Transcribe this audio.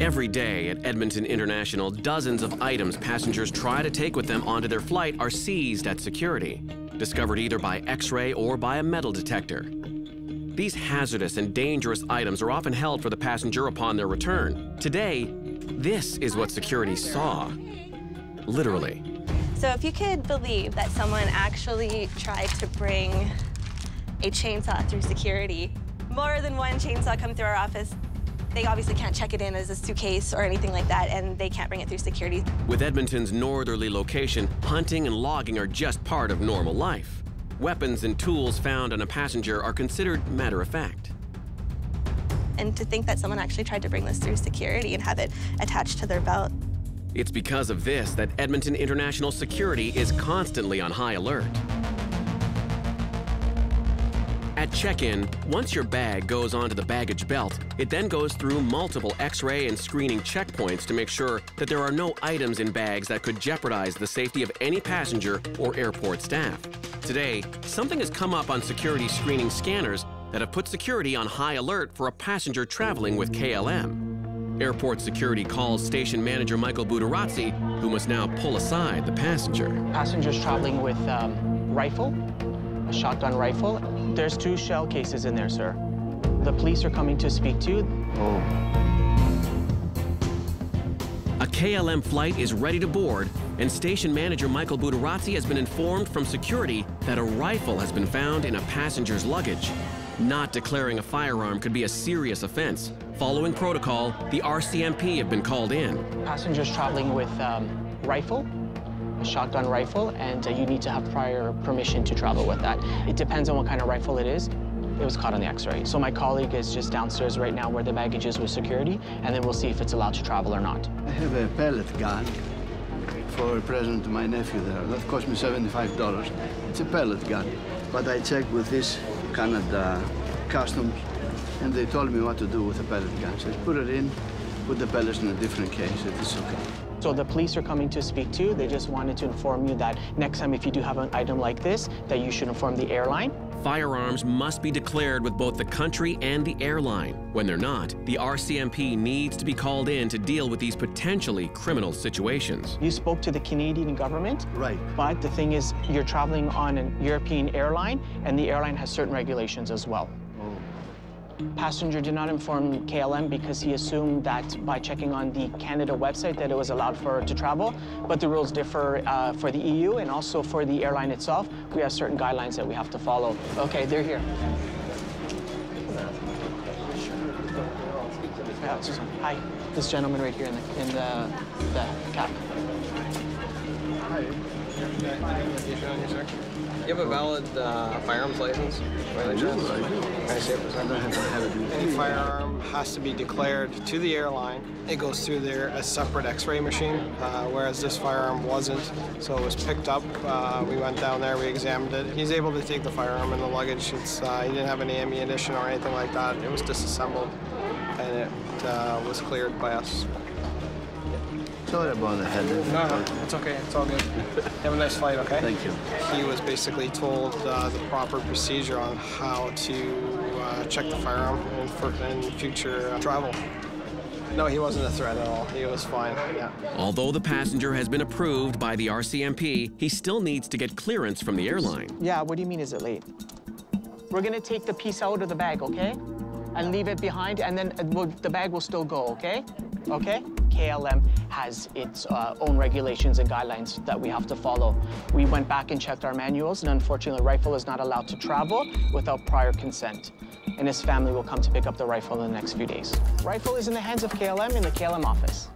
Every day at Edmonton International, dozens of items passengers try to take with them onto their flight are seized at security, discovered either by X-ray or by a metal detector. These hazardous and dangerous items are often held for the passenger upon their return. Today, this is what security saw, literally. So if you could believe that someone actually tried to bring a chainsaw through security, more than one chainsaw come through our office, they obviously can't check it in as a suitcase or anything like that, and they can't bring it through security. With Edmonton's northerly location, hunting and logging are just part of normal life. Weapons and tools found on a passenger are considered matter-of-fact. And to think that someone actually tried to bring this through security and have it attached to their belt. It's because of this that Edmonton International Security is constantly on high alert. At check-in, once your bag goes onto the baggage belt, it then goes through multiple X-ray and screening checkpoints to make sure that there are no items in bags that could jeopardize the safety of any passenger or airport staff. Today, something has come up on security screening scanners that have put security on high alert for a passenger traveling with KLM. Airport security calls station manager Michael Budarazzi, who must now pull aside the passenger. Passengers traveling with rifle, a shotgun rifle. There's 2 shell cases in there, sir. The police are coming to speak to you. Oh. A KLM flight is ready to board, and station manager Michael Budarazzi has been informed from security that a rifle has been found in a passenger's luggage. Not declaring a firearm could be a serious offense. Following protocol, the RCMP have been called in. Passengers traveling with rifle, a shotgun rifle, and you need to have prior permission to travel with that. It depends on what kind of rifle it is. It was caught on the X-ray. So my colleague is just downstairs right now where the baggage is with security, and then we'll see if it's allowed to travel or not. I have a pellet gun for a present to my nephew there. That cost me $75. It's a pellet gun. But I checked with this Canada Customs, and they told me what to do with the pellet gun. So put it in, put the pellets in a different case. It's okay. So the police are coming to speak to you. They just wanted to inform you that next time if you do have an item like this, that you should inform the airline. Firearms must be declared with both the country and the airline. When they're not, the RCMP needs to be called in to deal with these potentially criminal situations. You spoke to the Canadian government. Right. But the thing is, you're traveling on an European airline, and the airline has certain regulations as well. Passenger did not inform KLM because he assumed that by checking on the Canada website that it was allowed for her to travel, but the rules differ for the EU and also for the airline itself. We have certain guidelines that we have to follow. Okay, they're here. Hi, this gentleman right here in the cap. Hi. You have a valid firearms license? I do. Can I see it for a second? Any firearm has to be declared to the airline. It goes through a separate X-ray machine, whereas this firearm wasn't. So it was picked up. We went down there, we examined it. He's able to take the firearm in the luggage. He didn't have any ammunition or anything like that. It was disassembled, and it was cleared by us. Sorry about the headache. No, it's okay. It's all good. Have a nice flight, okay? Thank you. He was basically told the proper procedure on how to check the firearm in future travel. No, he wasn't a threat at all. He was fine, yeah. Although the passenger has been approved by the RCMP, he still needs to get clearance from the airline. Yeah, what do you mean is it late? We're gonna take the piece out of the bag, okay? And leave it behind, and then the bag will still go, okay? Okay? KLM has its own regulations and guidelines that we have to follow. We went back and checked our manuals, and unfortunately, the rifle is not allowed to travel without prior consent. And his family will come to pick up the rifle in the next few days. Rifle is in the hands of KLM in the KLM office.